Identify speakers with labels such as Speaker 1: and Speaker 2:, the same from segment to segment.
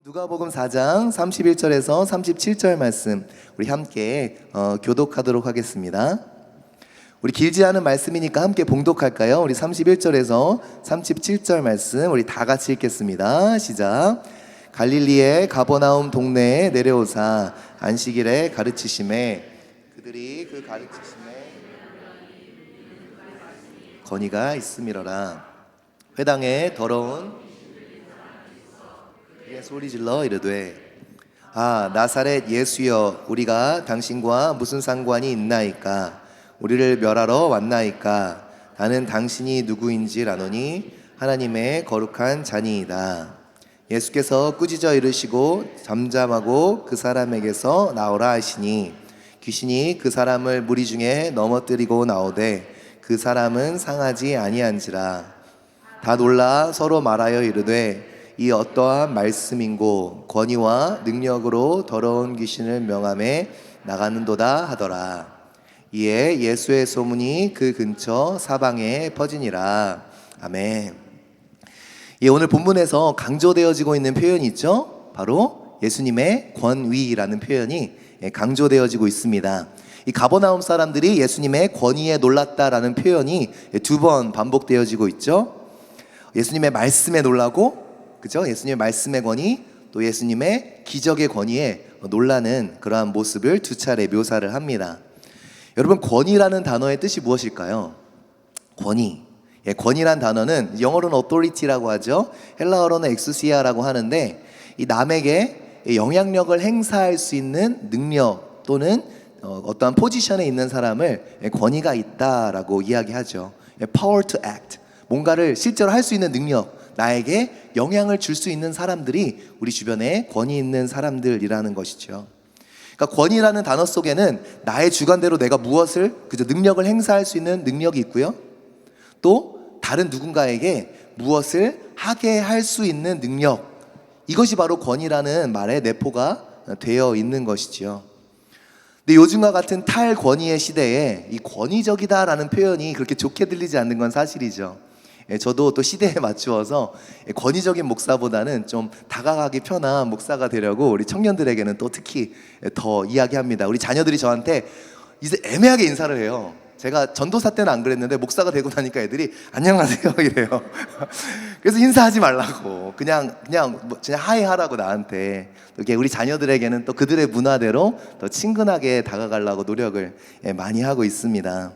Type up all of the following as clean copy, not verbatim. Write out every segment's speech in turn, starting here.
Speaker 1: 누가복음 4장 31절에서 37절 말씀 우리 함께 교독하도록 하겠습니다. 우리 길지 않은 말씀이니까 함께 봉독할까요? 우리 31절에서 37절 말씀 우리 다 같이 읽겠습니다. 시작. 갈릴리의 가버나움 동네에 내려오사 안식일에 가르치심에 그들이 그 가르치심에 건의가 있음이러라. 회당에 더러운 소리질러 이르되 나사렛 예수여 우리가 당신과 무슨 상관이 있나이까? 우리를 멸하러 왔나이까? 나는 당신이 누구인지 아노니 하나님의 거룩한 자니이다. 예수께서 꾸짖어 이르시고 잠잠하고 그 사람에게서 나오라 하시니 귀신이 그 사람을 무리 중에 넘어뜨리고 나오되 그 사람은 상하지 아니한지라. 다 놀라 서로 말하여 이르되 이 어떠한 말씀인고 권위와 능력으로 더러운 귀신을 명함에 나가는도다 하더라. 이에 예수의 소문이 그 근처 사방에 퍼지니라. 아멘. 오늘 본문에서 강조되어지고 있는 표현이 있죠. 바로 예수님의 권위라는 표현이 강조되어지고 있습니다. 이 가버나움 사람들이 예수님의 권위에 놀랐다라는 표현이 두 번 반복되어지고 있죠. 예수님의 말씀에 놀라고, 그죠? 예수님의 말씀의 권위, 또 예수님의 기적의 권위에 놀라는 그러한 모습을 두 차례 묘사를 합니다. 여러분, 권위라는 단어의 뜻이 무엇일까요? 권위. 권위란 단어는 영어로는 authority라고 하죠. 헬라어로는 exousia라고 하는데 이 남에게 영향력을 행사할 수 있는 능력 또는 어떠한 포지션에 있는 사람을 권위가 있다라고 이야기하죠. power to act. 뭔가를 실제로 할 수 있는 능력, 나에게 영향을 줄 수 있는 사람들이 우리 주변에 권위 있는 사람들이라는 것이죠. 그러니까 권위라는 단어 속에는 나의 주관대로 내가 무엇을, 능력을 행사할 수 있는 능력이 있고요. 또 다른 누군가에게 무엇을 하게 할 수 있는 능력, 이것이 바로 권위라는 말의 내포가 되어 있는 것이지요. 근데 요즘과 같은 탈권위의 시대에 이 권위적이다라는 표현이 그렇게 좋게 들리지 않는 건 사실이죠. 저도 또 시대에 맞추어서 권위적인 목사보다는 좀 다가가기 편한 목사가 되려고 우리 청년들에게는 또 특히 더 이야기합니다. 우리 자녀들이 저한테 이제 애매하게 인사를 해요. 제가 전도사 때는 안 그랬는데 목사가 되고 나니까 애들이 안녕하세요 이래요. 그래서 인사하지 말라고 그냥 하이 하라고 나한테. 이렇게 우리 자녀들에게는 또 그들의 문화대로 더 친근하게 다가가려고 노력을 많이 하고 있습니다.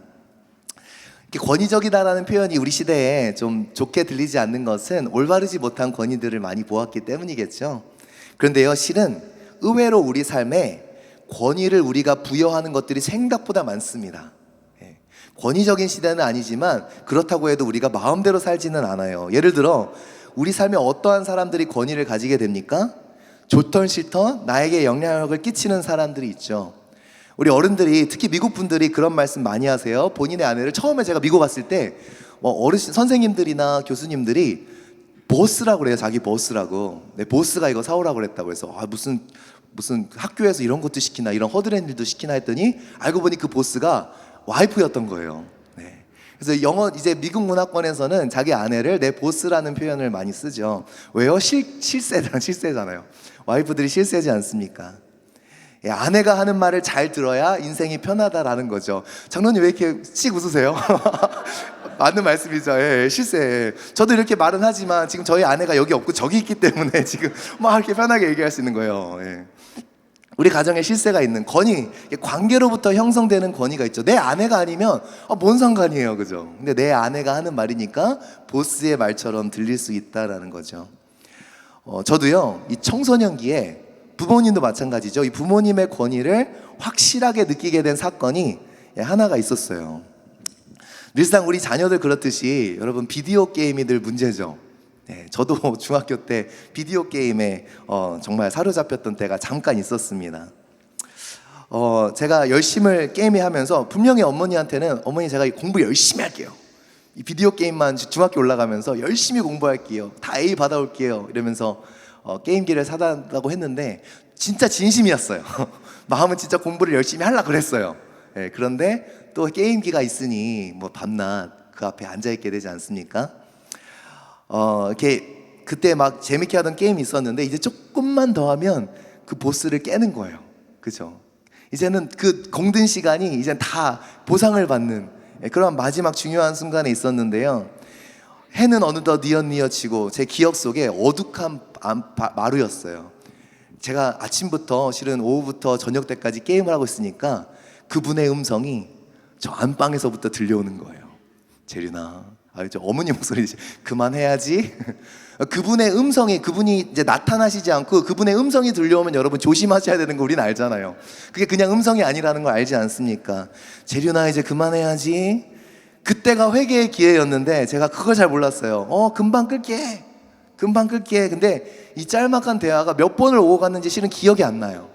Speaker 1: 권위적이다라는 표현이 우리 시대에 좀 좋게 들리지 않는 것은 올바르지 못한 권위들을 많이 보았기 때문이겠죠. 그런데요, 실은 의외로 우리 삶에 권위를 우리가 부여하는 것들이 생각보다 많습니다. 권위적인 시대는 아니지만 그렇다고 해도 우리가 마음대로 살지는 않아요. 예를 들어 우리 삶에 어떠한 사람들이 권위를 가지게 됩니까? 좋던 싫던 나에게 영향력을 끼치는 사람들이 있죠. 우리 어른들이, 특히 미국 분들이 그런 말씀 많이 하세요. 본인의 아내를 처음에 제가 미국 왔을 때 어르신 선생님들이나 교수님들이 보스라고 그래요. 자기 보스라고. 내 보스가 이거 사오라고 그랬다고 해서 무슨 학교에서 이런 것도 시키나, 이런 허드렛 일도 시키나 했더니 알고 보니 그 보스가 와이프였던 거예요. 네. 그래서 이제 미국 문화권에서는 자기 아내를 내 보스라는 표현을 많이 쓰죠. 왜요? 실세잖아요. 와이프들이 실세지 않습니까? 아내가 하는 말을 잘 들어야 인생이 편하다라는 거죠. 장로님 왜 이렇게 씩 웃으세요? 맞는 말씀이죠. 실세. 저도 이렇게 말은 하지만 지금 저희 아내가 여기 없고 저기 있기 때문에 지금 막 이렇게 편하게 얘기할 수 있는 거예요. 우리 가정에 실세가 있는 권위, 관계로부터 형성되는 권위가 있죠. 내 아내가 아니면 뭔 상관이에요, 그죠? 근데 내 아내가 하는 말이니까 보스의 말처럼 들릴 수 있다라는 거죠. 저도요, 이 청소년기에 부모님도 마찬가지죠. 이 부모님의 권위를 확실하게 느끼게 된 사건이 하나가 있었어요. 늘상 우리 자녀들 그렇듯이 여러분 비디오 게임이 늘 문제죠. 저도 중학교 때 비디오 게임에 정말 사로잡혔던 때가 잠깐 있었습니다. 제가 열심을 게임에 하면서 분명히 어머니한테는 어머니 제가 공부 열심히 할게요. 이 비디오 게임만 중학교 올라가면서 열심히 공부할게요. 다 A 받아올게요. 이러면서 게임기를 사달라고 했는데 진짜 진심이었어요. 마음은 진짜 공부를 열심히 하려고 그랬어요. 그런데 또 게임기가 있으니 밤낮 그 앞에 앉아있게 되지 않습니까? 이렇게 그때 막 재밌게 하던 게임이 있었는데 이제 조금만 더 하면 그 보스를 깨는 거예요. 그죠? 이제는 그 공든 시간이 이제 다 보상을 받는 그런 마지막 중요한 순간에 있었는데요. 해는 어느덧 뉘엿뉘엿 치고 제 기억 속에 어둑한 마루였어요. 제가 아침부터 실은 오후부터 저녁 때까지 게임을 하고 있으니까 그분의 음성이 저 안방에서부터 들려오는 거예요. 재륜아, 저 어머니 목소리 그만해야지. 그분의 음성이, 그분이 이제 나타나시지 않고 그분의 음성이 들려오면 여러분 조심하셔야 되는 거 우리는 알잖아요. 그게 그냥 음성이 아니라는 걸 알지 않습니까? 재륜아, 이제 그만해야지. 그때가 회개의 기회였는데 제가 그걸 잘 몰랐어요. 금방 끌게. 근데 이 짤막한 대화가 몇 번을 오고 갔는지 실은 기억이 안 나요.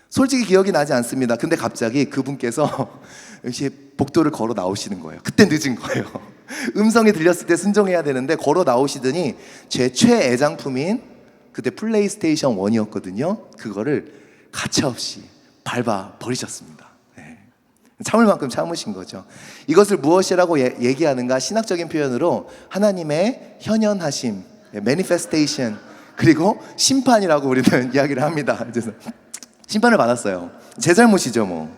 Speaker 1: 솔직히 기억이 나지 않습니다. 근데 갑자기 그분께서 역시 복도를 걸어 나오시는 거예요. 그때 늦은 거예요. 음성이 들렸을 때 순종해야 되는데 걸어 나오시더니 제 최애장품인 그때 플레이스테이션 1이었거든요. 그거를 가차없이 밟아 버리셨습니다. 참을 만큼 참으신 거죠. 이것을 무엇이라고 얘기하는가? 신학적인 표현으로 하나님의 현현하심, 매니페스테이션, 그리고 심판이라고 우리는 이야기를 합니다. 그래서 심판을 받았어요. 제 잘못이죠 뭐.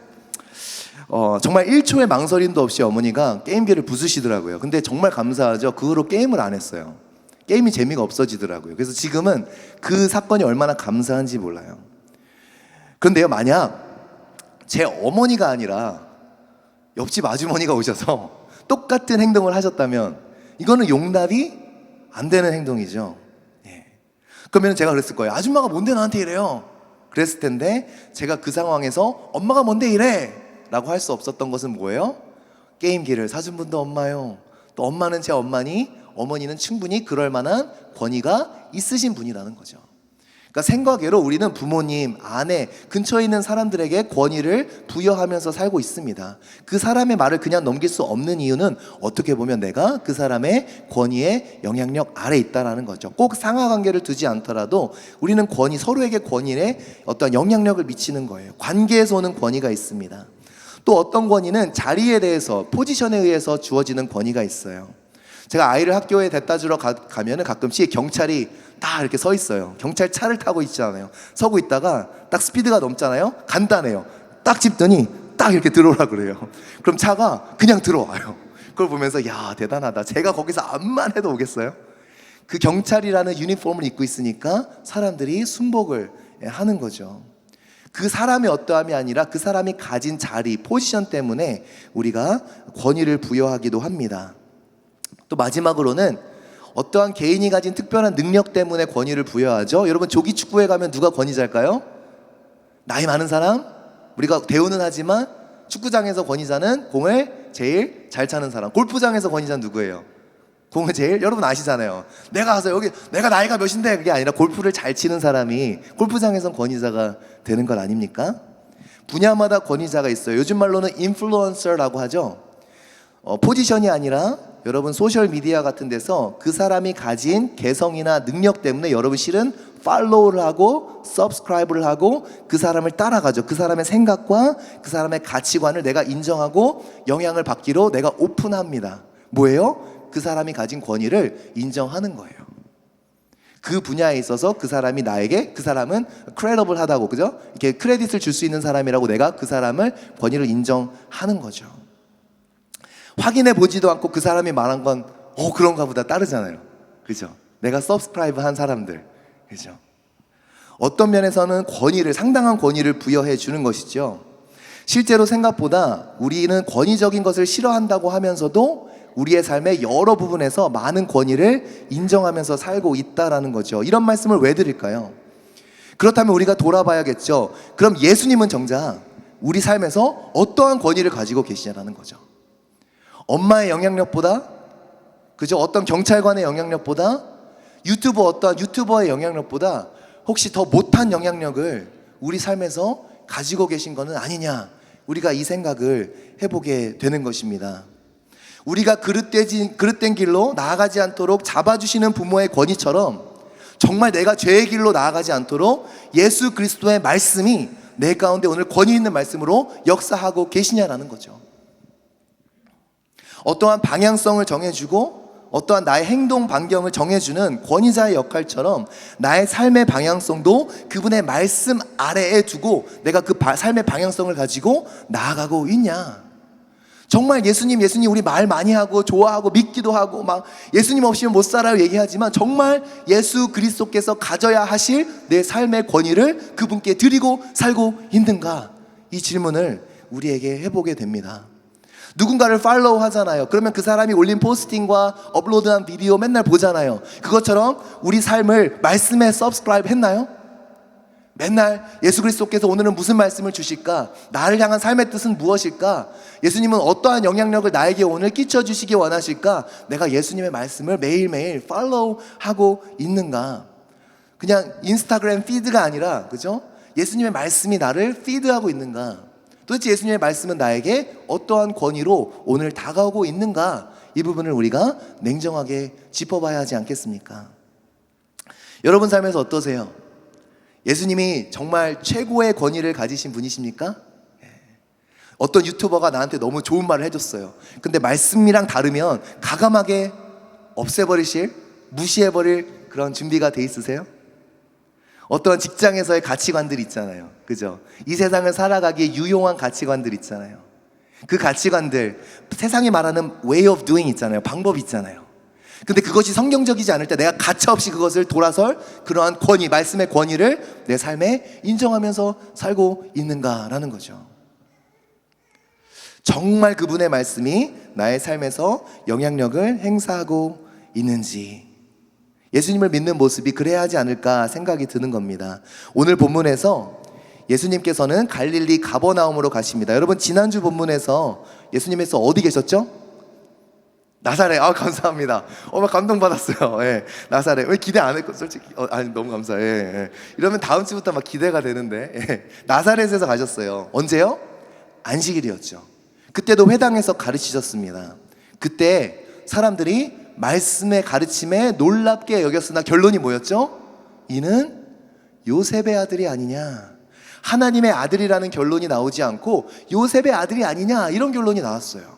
Speaker 1: 정말 1초의 망설임도 없이 어머니가 게임기를 부수시더라고요. 근데 정말 감사하죠. 그 후로 게임을 안 했어요. 게임이 재미가 없어지더라고요. 그래서 지금은 그 사건이 얼마나 감사한지 몰라요. 그런데요, 만약 제 어머니가 아니라 옆집 아주머니가 오셔서 똑같은 행동을 하셨다면 이거는 용납이 안 되는 행동이죠. 그러면 제가 그랬을 거예요. 아줌마가 뭔데 나한테 이래요? 그랬을 텐데 제가 그 상황에서 엄마가 뭔데 이래? 라고 할 수 없었던 것은 뭐예요? 게임기를 사준 분도 엄마요. 또 엄마는 제 엄마니 어머니는 충분히 그럴 만한 권위가 있으신 분이라는 거죠. 그러니까 생각외로 우리는 부모님, 아내, 근처에 있는 사람들에게 권위를 부여하면서 살고 있습니다. 그 사람의 말을 그냥 넘길 수 없는 이유는 어떻게 보면 내가 그 사람의 권위의 영향력 아래에 있다는 거죠. 꼭 상하관계를 두지 않더라도 우리는 권위, 서로에게 권위에 어떤 영향력을 미치는 거예요. 관계에서 오는 권위가 있습니다. 또 어떤 권위는 자리에 대해서, 포지션에 의해서 주어지는 권위가 있어요. 제가 아이를 학교에 데려다 주러 가면은 가끔씩 경찰이 딱 이렇게 서 있어요. 경찰 차를 타고 있잖아요. 서고 있다가 딱 스피드가 넘잖아요. 간단해요. 딱 짚더니 딱 이렇게 들어오라 그래요. 그럼 차가 그냥 들어와요. 그걸 보면서 야, 대단하다. 제가 거기서 암만 해도 오겠어요? 그 경찰이라는 유니폼을 입고 있으니까 사람들이 순복을 하는 거죠. 그 사람의 어떠함이 아니라 그 사람이 가진 자리, 포지션 때문에 우리가 권위를 부여하기도 합니다. 또 마지막으로는 어떠한 개인이 가진 특별한 능력 때문에 권위를 부여하죠. 여러분, 조기 축구에 가면 누가 권위자일까요? 나이 많은 사람? 우리가 대우는 하지만 축구장에서 권위자는 공을 제일 잘 차는 사람. 골프장에서 권위자는 누구예요? 공을 제일, 여러분 아시잖아요. 내가 가서 여기 내가 나이가 몇인데, 그게 아니라 골프를 잘 치는 사람이 골프장에선 권위자가 되는 것 아닙니까? 분야마다 권위자가 있어요. 요즘 말로는 인플루언서라고 하죠. 포지션이 아니라 여러분 소셜미디어 같은 데서 그 사람이 가진 개성이나 능력 때문에 여러분 실은 팔로우를 하고 서브스크라이브를 하고 그 사람을 따라가죠. 그 사람의 생각과 그 사람의 가치관을 내가 인정하고 영향을 받기로 내가 오픈합니다. 뭐예요? 그 사람이 가진 권위를 인정하는 거예요. 그 분야에 있어서 그 사람이 나에게, 그 사람은 크레더블하다고, 그죠? 이렇게 크레딧을 줄 수 있는 사람이라고 내가 그 사람을 권위를 인정하는 거죠. 확인해 보지도 않고 그 사람이 말한 건 그런가 보다 따르잖아요. 그죠? 내가 서브스크라이브 한 사람들, 그죠? 어떤 면에서는 권위를, 상당한 권위를 부여해 주는 것이죠. 실제로 생각보다 우리는 권위적인 것을 싫어한다고 하면서도 우리의 삶의 여러 부분에서 많은 권위를 인정하면서 살고 있다라는 거죠. 이런 말씀을 왜 드릴까요? 그렇다면 우리가 돌아봐야겠죠. 그럼 예수님은 정작 우리 삶에서 어떠한 권위를 가지고 계시냐라는 거죠. 엄마의 영향력보다, 그죠? 어떤 경찰관의 영향력보다, 어떠한 유튜버의 영향력보다 혹시 더 못한 영향력을 우리 삶에서 가지고 계신 것은 아니냐, 우리가 이 생각을 해보게 되는 것입니다. 우리가 그릇된 길로 나아가지 않도록 잡아주시는 부모의 권위처럼 정말 내가 죄의 길로 나아가지 않도록 예수 그리스도의 말씀이 내 가운데 오늘 권위 있는 말씀으로 역사하고 계시냐라는 거죠. 어떠한 방향성을 정해주고 어떠한 나의 행동 반경을 정해주는 권위자의 역할처럼 나의 삶의 방향성도 그분의 말씀 아래에 두고 내가 그 삶의 방향성을 가지고 나아가고 있냐. 정말 예수님 우리 말 많이 하고 좋아하고 믿기도 하고 막 예수님 없이는 못 살아요 얘기하지만 정말 예수 그리스도께서 가져야 하실 내 삶의 권위를 그분께 드리고 살고 있는가? 이 질문을 우리에게 해보게 됩니다. 누군가를 팔로우 하잖아요. 그러면 그 사람이 올린 포스팅과 업로드한 비디오 맨날 보잖아요. 그것처럼 우리 삶을 말씀에 서브스크라이브 했나요? 맨날 예수 그리스도께서 오늘은 무슨 말씀을 주실까? 나를 향한 삶의 뜻은 무엇일까? 예수님은 어떠한 영향력을 나에게 오늘 끼쳐주시기 원하실까? 내가 예수님의 말씀을 매일매일 팔로우하고 있는가? 그냥 인스타그램 피드가 아니라, 그죠? 예수님의 말씀이 나를 피드하고 있는가? 도대체 예수님의 말씀은 나에게 어떠한 권위로 오늘 다가오고 있는가? 이 부분을 우리가 냉정하게 짚어봐야 하지 않겠습니까? 여러분 삶에서 어떠세요? 예수님이 정말 최고의 권위를 가지신 분이십니까? 어떤 유튜버가 나한테 너무 좋은 말을 해줬어요. 근데 말씀이랑 다르면 가감하게 없애버리실, 무시해버릴 그런 준비가 돼 있으세요? 어떤 직장에서의 가치관들 있잖아요. 그죠? 이 세상을 살아가기에 유용한 가치관들 있잖아요. 그 가치관들, 세상이 말하는 way of doing 있잖아요. 방법 있잖아요. 근데 그것이 성경적이지 않을 때 내가 가차없이 그것을 돌아설 그러한 권위, 말씀의 권위를 내 삶에 인정하면서 살고 있는가라는 거죠. 정말 그분의 말씀이 나의 삶에서 영향력을 행사하고 있는지, 예수님을 믿는 모습이 그래야 하지 않을까 생각이 드는 겁니다. 오늘 본문에서 예수님께서는 갈릴리 가버나움으로 가십니다. 여러분 지난주 본문에서 예수님께서 어디 계셨죠? 나사렛. 감사합니다. 막 감동받았어요. 예. 나사렛. 왜 기대 안 했고, 솔직히. 아니, 너무 감사해. 예. 이러면 다음 주부터 막 기대가 되는데. 예. 나사렛에서 가셨어요. 언제요? 안식일이었죠. 그때도 회당에서 가르치셨습니다. 그때 사람들이 말씀의 가르침에 놀랍게 여겼으나 결론이 뭐였죠? 이는 요셉의 아들이 아니냐. 하나님의 아들이라는 결론이 나오지 않고 요셉의 아들이 아니냐, 이런 결론이 나왔어요.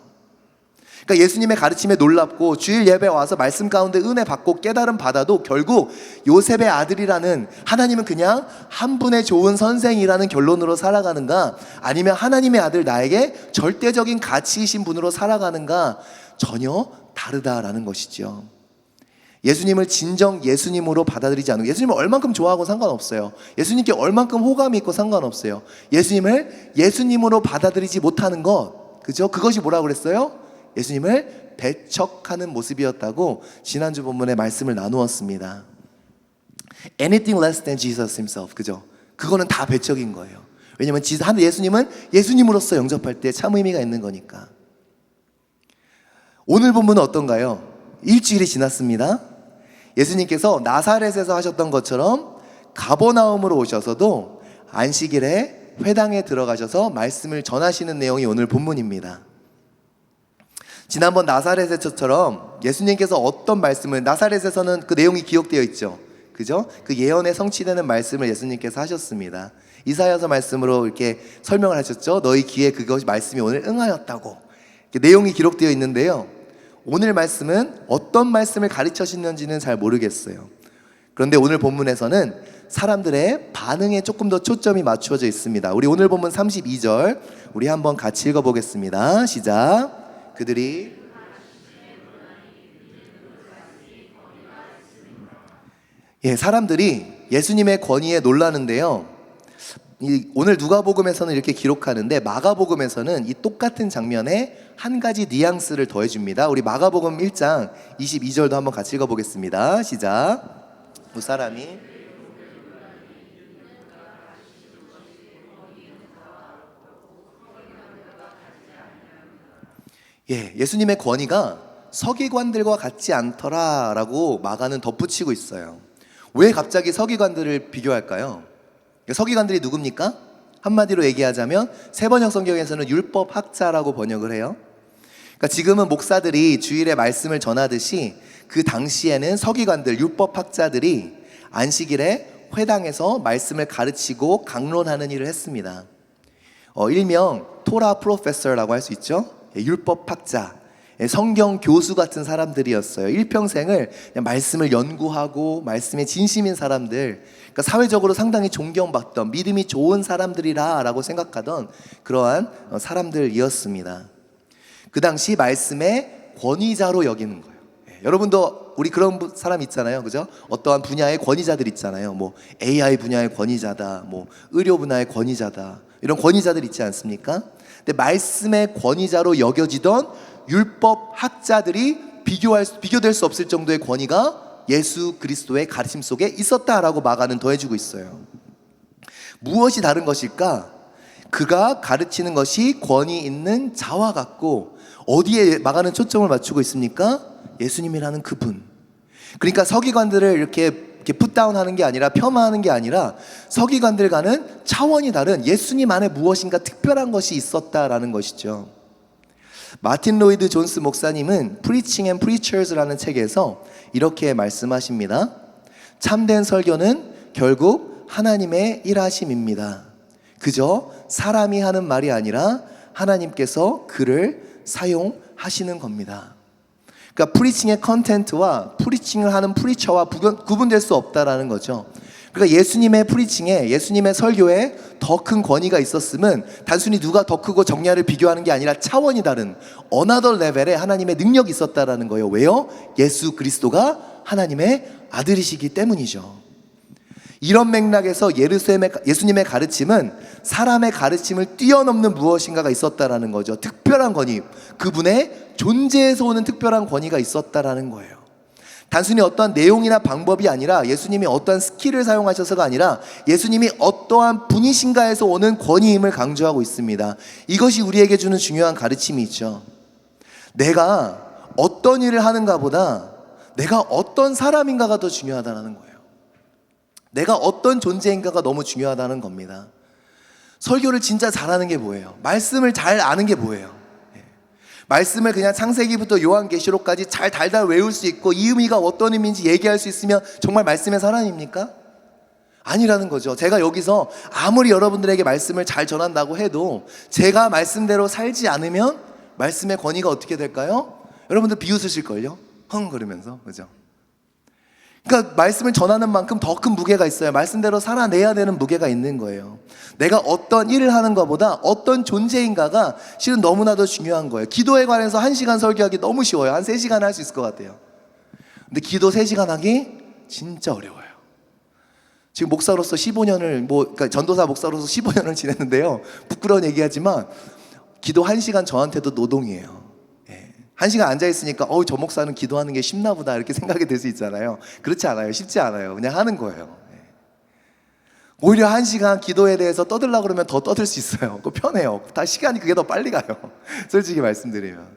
Speaker 1: 그러니까 예수님의 가르침에 놀랍고 주일 예배 와서 말씀 가운데 은혜 받고 깨달음 받아도 결국 요셉의 아들이라는, 하나님은 그냥 한 분의 좋은 선생이라는 결론으로 살아가는가, 아니면 하나님의 아들 나에게 절대적인 가치이신 분으로 살아가는가, 전혀 다르다라는 것이죠. 예수님을 진정 예수님으로 받아들이지 않고, 예수님을 얼만큼 좋아하고 상관없어요. 예수님께 얼만큼 호감이 있고 상관없어요. 예수님을 예수님으로 받아들이지 못하는 것, 그죠? 그것이 뭐라고 그랬어요? 예수님을 배척하는 모습이었다고 지난주 본문에 말씀을 나누었습니다. Anything less than Jesus himself, 그죠? 그거는 다 배척인 거예요. 왜냐하면 예수님은 예수님으로서 영접할 때 참 의미가 있는 거니까. 오늘 본문은 어떤가요? 일주일이 지났습니다. 예수님께서 나사렛에서 하셨던 것처럼 가버나움으로 오셔서도 안식일에 회당에 들어가셔서 말씀을 전하시는 내용이 오늘 본문입니다. 지난번 나사렛에서처럼 예수님께서 어떤 말씀을, 나사렛에서는 그 내용이 기록되어 있죠. 그죠? 그 예언에 성취되는 말씀을 예수님께서 하셨습니다. 이사야서 말씀으로 이렇게 설명을 하셨죠. 너희 귀에 그것이 말씀이 오늘 응하였다고. 내용이 기록되어 있는데요. 오늘 말씀은 어떤 말씀을 가르쳐주시는지는 잘 모르겠어요. 그런데 오늘 본문에서는 사람들의 반응에 조금 더 초점이 맞추어져 있습니다. 우리 오늘 본문 32절 우리 한번 같이 읽어보겠습니다. 시작. 그들이 사람들이 예수님의 권위에 놀라는데요. 오늘 누가복음에서는 이렇게 기록하는데 마가복음에서는 이 똑같은 장면에 한 가지 뉘앙스를 더해줍니다. 우리 마가복음 1장 22절도 한번 같이 읽어보겠습니다. 시작. 두 사람이 예수님의 권위가 서기관들과 같지 않더라라고 마가는 덧붙이고 있어요. 왜 갑자기 서기관들을 비교할까요? 서기관들이 누굽니까? 한마디로 얘기하자면 세번역 성경에서는 율법학자라고 번역을 해요. 그러니까 지금은 목사들이 주일에 말씀을 전하듯이 그 당시에는 서기관들, 율법학자들이 안식일에 회당에서 말씀을 가르치고 강론하는 일을 했습니다. 일명 토라 프로페서라고 할 수 있죠. 율법학자. 성경 교수 같은 사람들이었어요. 일평생을 그냥 말씀을 연구하고 말씀에 진심인 사람들, 그러니까 사회적으로 상당히 존경받던 믿음이 좋은 사람들이라 라고 생각하던 그러한 사람들이었습니다. 그 당시 말씀의 권위자로 여기는 거예요. 여러분도 우리 그런 사람 있잖아요, 그죠? 어떠한 분야의 권위자들 있잖아요. 뭐 AI 분야의 권위자다, 뭐 의료 분야의 권위자다, 이런 권위자들 있지 않습니까? 근데 말씀의 권위자로 여겨지던 율법 학자들이 비교될 수 없을 정도의 권위가 예수 그리스도의 가르침 속에 있었다라고 마가는 더해주고 있어요. 무엇이 다른 것일까? 그가 가르치는 것이 권위 있는 자와 같고, 어디에 마가는 초점을 맞추고 있습니까? 예수님이라는 그분. 그러니까 서기관들을 이렇게 풋다운하는 게 아니라 폄하하는 게 아니라 서기관들과는 차원이 다른 예수님 안에 무엇인가 특별한 것이 있었다라는 것이죠. 마틴 로이드 존스 목사님은 Preaching and Preachers라는 책에서 이렇게 말씀하십니다. 참된 설교는 결국 하나님의 일하심입니다. 그저 사람이 하는 말이 아니라 하나님께서 그를 사용하시는 겁니다. 그러니까 프리칭의 컨텐트와 프리칭을 하는 프리처와 구분될 수 없다라는 거죠. 그러니까 예수님의 프리칭에, 예수님의 설교에 더 큰 권위가 있었으면 단순히 누가 더 크고 정량을 비교하는 게 아니라 차원이 다른 another 레벨의 하나님의 능력이 있었다라는 거예요. 왜요? 예수 그리스도가 하나님의 아들이시기 때문이죠. 이런 맥락에서 예수님의 가르침은 사람의 가르침을 뛰어넘는 무엇인가가 있었다라는 거죠. 특별한 권위, 그분의 존재에서 오는 특별한 권위가 있었다라는 거예요. 단순히 어떠한 내용이나 방법이 아니라, 예수님이 어떠한 스킬을 사용하셔서가 아니라 예수님이 어떠한 분이신가에서 오는 권위임을 강조하고 있습니다. 이것이 우리에게 주는 중요한 가르침이 있죠. 내가 어떤 일을 하는가 보다 내가 어떤 사람인가가 더 중요하다는 거예요. 내가 어떤 존재인가가 너무 중요하다는 겁니다. 설교를 진짜 잘하는 게 뭐예요? 말씀을 잘 아는 게 뭐예요? 말씀을 그냥 창세기부터 요한계시록까지 잘 달달 외울 수 있고 이 의미가 어떤 의미인지 얘기할 수 있으면 정말 말씀의 사람입니까? 아니라는 거죠. 제가 여기서 아무리 여러분들에게 말씀을 잘 전한다고 해도 제가 말씀대로 살지 않으면 말씀의 권위가 어떻게 될까요? 여러분들 비웃으실걸요? 흥 그러면서, 그죠? 그러니까 말씀을 전하는 만큼 더 큰 무게가 있어요. 말씀대로 살아내야 되는 무게가 있는 거예요. 내가 어떤 일을 하는 것보다 어떤 존재인가가 실은 너무나 더 중요한 거예요. 기도에 관해서 1시간 설교하기 너무 쉬워요. 한 3시간 할 수 있을 것 같아요. 근데 기도 3시간 하기 진짜 어려워요. 지금 목사로서 15년을 그러니까 전도사 목사로서 15년을 지냈는데요. 부끄러운 얘기하지만 기도 1시간 저한테도 노동이에요. 1시간 앉아있으니까 저 목사는 기도하는 게 쉽나 보다 이렇게 생각이 될 수 있잖아요. 그렇지 않아요. 쉽지 않아요. 그냥 하는 거예요. 오히려 1시간 기도에 대해서 떠들려고 그러면 더 떠들 수 있어요. 그거 편해요. 다 시간이 그게 더 빨리 가요. 솔직히 말씀드리면.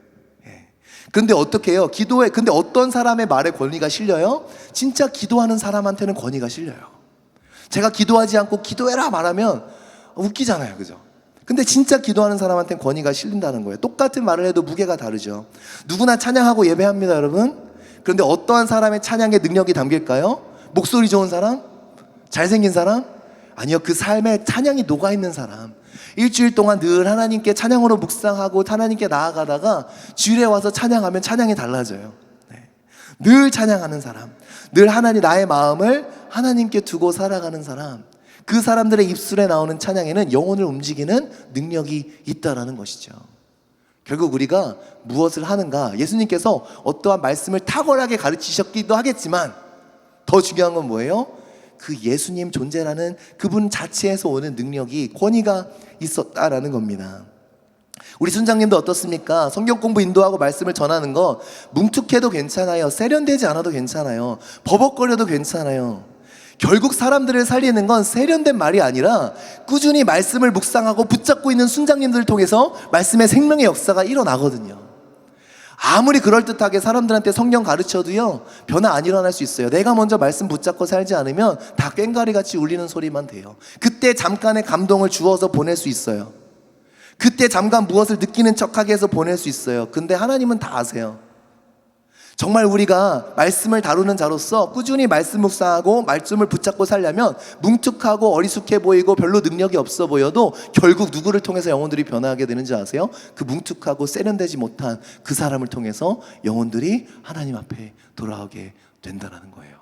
Speaker 1: 근데 어떻게 해요? 근데 어떤 사람의 말에 권위가 실려요? 진짜 기도하는 사람한테는 권위가 실려요. 제가 기도하지 않고 기도해라 말하면 웃기잖아요. 그죠? 근데 진짜 기도하는 사람한테는 권위가 실린다는 거예요. 똑같은 말을 해도 무게가 다르죠. 누구나 찬양하고 예배합니다, 여러분. 그런데 어떠한 사람의 찬양에 능력이 담길까요? 목소리 좋은 사람? 잘생긴 사람? 아니요, 그 삶에 찬양이 녹아있는 사람. 일주일 동안 늘 하나님께 찬양으로 묵상하고 하나님께 나아가다가 주일에 와서 찬양하면 찬양이 달라져요. 늘 찬양하는 사람, 늘 나의 마음을 하나님께 두고 살아가는 사람, 그 사람들의 입술에 나오는 찬양에는 영혼을 움직이는 능력이 있다라는 것이죠. 결국 우리가 무엇을 하는가, 예수님께서 어떠한 말씀을 탁월하게 가르치셨기도 하겠지만 더 중요한 건 뭐예요? 그 예수님 존재라는 그분 자체에서 오는 능력이, 권위가 있었다라는 겁니다. 우리 순장님도 어떻습니까? 성경 공부 인도하고 말씀을 전하는 거 뭉툭해도 괜찮아요. 세련되지 않아도 괜찮아요. 버벅거려도 괜찮아요. 결국 사람들을 살리는 건 세련된 말이 아니라 꾸준히 말씀을 묵상하고 붙잡고 있는 순장님들을 통해서 말씀의 생명의 역사가 일어나거든요. 아무리 그럴듯하게 사람들한테 성경 가르쳐도요, 변화 안 일어날 수 있어요. 내가 먼저 말씀 붙잡고 살지 않으면 다 꽹과리같이 울리는 소리만 돼요. 그때 잠깐의 감동을 주어서 보낼 수 있어요. 그때 잠깐 무엇을 느끼는 척하게 해서 보낼 수 있어요. 근데 하나님은 다 아세요. 정말 우리가 말씀을 다루는 자로서 꾸준히 말씀 묵상하고 말씀을 붙잡고 살려면 뭉툭하고 어리숙해 보이고 별로 능력이 없어 보여도 결국 누구를 통해서 영혼들이 변화하게 되는지 아세요? 그 뭉툭하고 세련되지 못한 그 사람을 통해서 영혼들이 하나님 앞에 돌아오게 된다는 거예요.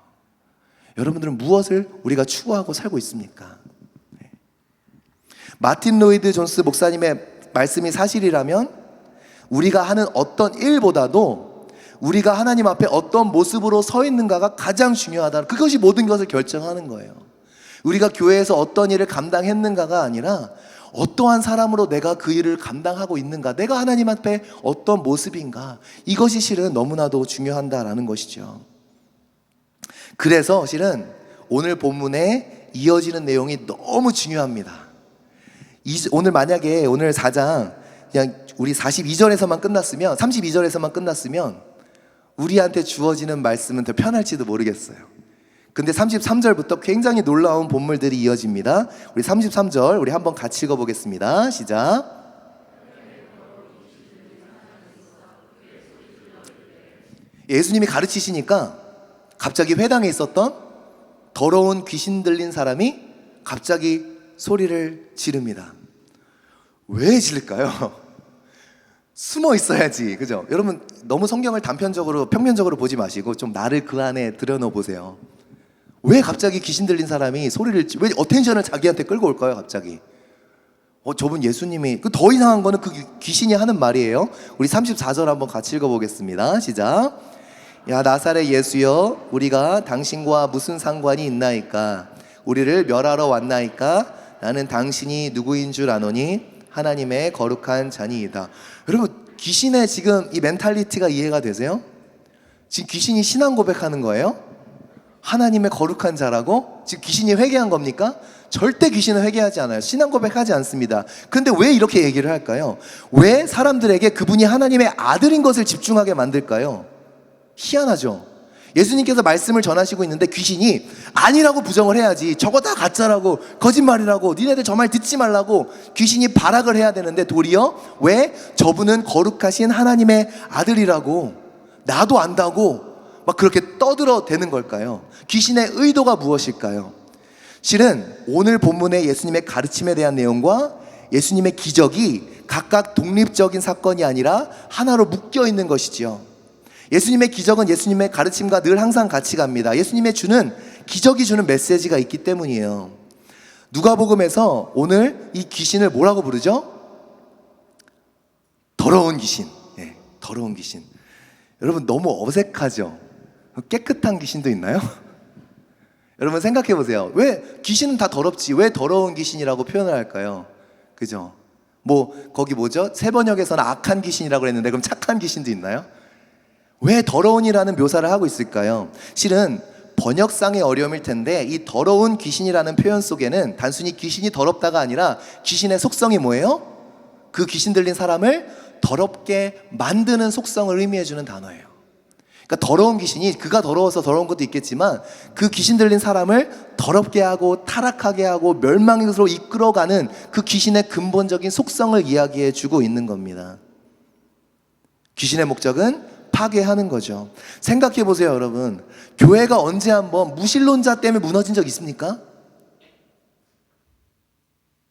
Speaker 1: 여러분들은 무엇을 우리가 추구하고 살고 있습니까? 마틴 로이드 존스 목사님의 말씀이 사실이라면 우리가 하는 어떤 일보다도 우리가 하나님 앞에 어떤 모습으로 서 있는가가 가장 중요하다. 그것이 모든 것을 결정하는 거예요. 우리가 교회에서 어떤 일을 감당했는가가 아니라 어떠한 사람으로 내가 그 일을 감당하고 있는가, 내가 하나님 앞에 어떤 모습인가, 이것이 실은 너무나도 중요한다라는 것이죠. 그래서 실은 오늘 본문에 이어지는 내용이 너무 중요합니다. 오늘 만약에 오늘 4장 그냥 우리 42절에서만 끝났으면, 32절에서만 끝났으면 우리한테 주어지는 말씀은 더 편할지도 모르겠어요. 근데 33절부터 굉장히 놀라운 본물들이 이어집니다. 우리 33절 우리 한번 같이 읽어보겠습니다. 시작. 예수님이 가르치시니까 갑자기 회당에 있었던 더러운 귀신 들린 사람이 갑자기 소리를 지릅니다. 왜 지를까요? 숨어 있어야지, 그죠? 여러분 너무 성경을 단편적으로 평면적으로 보지 마시고 좀 나를 그 안에 들여넣어 보세요. 왜 갑자기 귀신 들린 사람이 왜 어텐션을 자기한테 끌고 올까요? 갑자기 저분 예수님이, 더 이상한 거는 그 귀신이 하는 말이에요. 우리 34절 한번 같이 읽어보겠습니다. 시작. 야 나사렛 예수여, 우리가 당신과 무슨 상관이 있나이까? 우리를 멸하러 왔나이까? 나는 당신이 누구인 줄 아노니 하나님의 거룩한 자니이다. 여러분 귀신의 지금 이 멘탈리티가 이해가 되세요? 지금 귀신이 신앙 고백하는 거예요? 하나님의 거룩한 자라고? 지금 귀신이 회개한 겁니까? 절대 귀신은 회개하지 않아요. 신앙 고백하지 않습니다. 근데 왜 이렇게 얘기를 할까요? 왜 사람들에게 그분이 하나님의 아들인 것을 집중하게 만들까요? 희한하죠. 예수님께서 말씀을 전하시고 있는데 귀신이 아니라고 부정을 해야지, 저거 다 가짜라고, 거짓말이라고, 니네들 저 말 듣지 말라고 귀신이 발악을 해야 되는데 도리어 왜? 저분은 거룩하신 하나님의 아들이라고, 나도 안다고 막 그렇게 떠들어대는 걸까요? 귀신의 의도가 무엇일까요? 실은 오늘 본문의 예수님의 가르침에 대한 내용과 예수님의 기적이 각각 독립적인 사건이 아니라 하나로 묶여 있는 것이지요. 예수님의 기적은 예수님의 가르침과 늘 항상 같이 갑니다. 예수님의 기적이 주는 메시지가 있기 때문이에요. 누가복음에서 오늘 이 귀신을 뭐라고 부르죠? 더러운 귀신. 네, 더러운 귀신. 여러분 너무 어색하죠? 깨끗한 귀신도 있나요? 여러분 생각해 보세요. 왜 귀신은 다 더럽지, 왜 더러운 귀신이라고 표현을 할까요? 그죠? 거기 뭐죠? 새 번역에서는 악한 귀신이라고 했는데 그럼 착한 귀신도 있나요? 왜 더러운이라는 묘사를 하고 있을까요? 실은 번역상의 어려움일 텐데 이 더러운 귀신이라는 표현 속에는 단순히 귀신이 더럽다가 아니라 귀신의 속성이 뭐예요? 그 귀신 들린 사람을 더럽게 만드는 속성을 의미해주는 단어예요. 그러니까 더러운 귀신이 그가 더러워서 더러운 것도 있겠지만 그 귀신 들린 사람을 더럽게 하고 타락하게 하고 멸망으로 이끌어가는 그 귀신의 근본적인 속성을 이야기해주고 있는 겁니다. 귀신의 목적은 파괴하는 거죠. 생각해 보세요, 여러분. 교회가 언제 한번 무신론자 때문에 무너진 적 있습니까?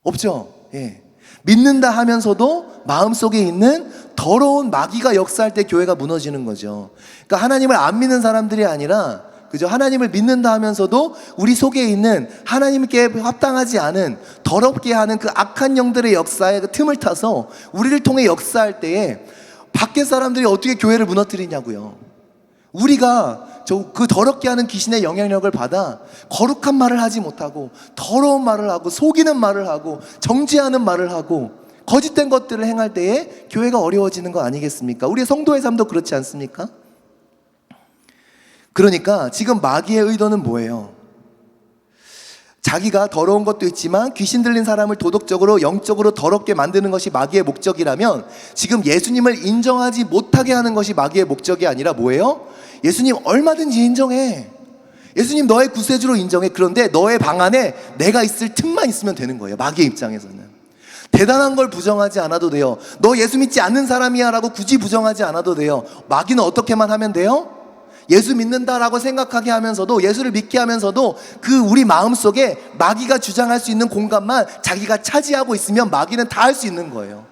Speaker 1: 없죠. 예. 믿는다 하면서도 마음속에 있는 더러운 마귀가 역사할 때 교회가 무너지는 거죠. 그러니까 하나님을 안 믿는 사람들이 아니라, 그죠? 하나님을 믿는다 하면서도 우리 속에 있는 하나님께 합당하지 않은 더럽게 하는 그 악한 영들의 역사에 그 틈을 타서 우리를 통해 역사할 때에 밖에 사람들이 어떻게 교회를 무너뜨리냐고요. 우리가 그 더럽게 하는 귀신의 영향력을 받아 거룩한 말을 하지 못하고 더러운 말을 하고 속이는 말을 하고 정죄하는 말을 하고 거짓된 것들을 행할 때에 교회가 어려워지는 거 아니겠습니까? 우리의 성도의 삶도 그렇지 않습니까? 그러니까 지금 마귀의 의도는 뭐예요? 자기가 더러운 것도 있지만 귀신 들린 사람을 도덕적으로 영적으로 더럽게 만드는 것이 마귀의 목적이라면 지금 예수님을 인정하지 못하게 하는 것이 마귀의 목적이 아니라 뭐예요? 예수님 얼마든지 인정해. 예수님 너의 구세주로 인정해. 그런데 너의 방 안에 내가 있을 틈만 있으면 되는 거예요. 마귀의 입장에서는. 대단한 걸 부정하지 않아도 돼요. 너 예수 믿지 않는 사람이야 라고 굳이 부정하지 않아도 돼요. 마귀는 어떻게만 하면 돼요? 예수 믿는다라고 생각하게 하면서도, 예수를 믿게 하면서도 그 우리 마음속에 마귀가 주장할 수 있는 공간만 자기가 차지하고 있으면 마귀는 다 할 수 있는 거예요.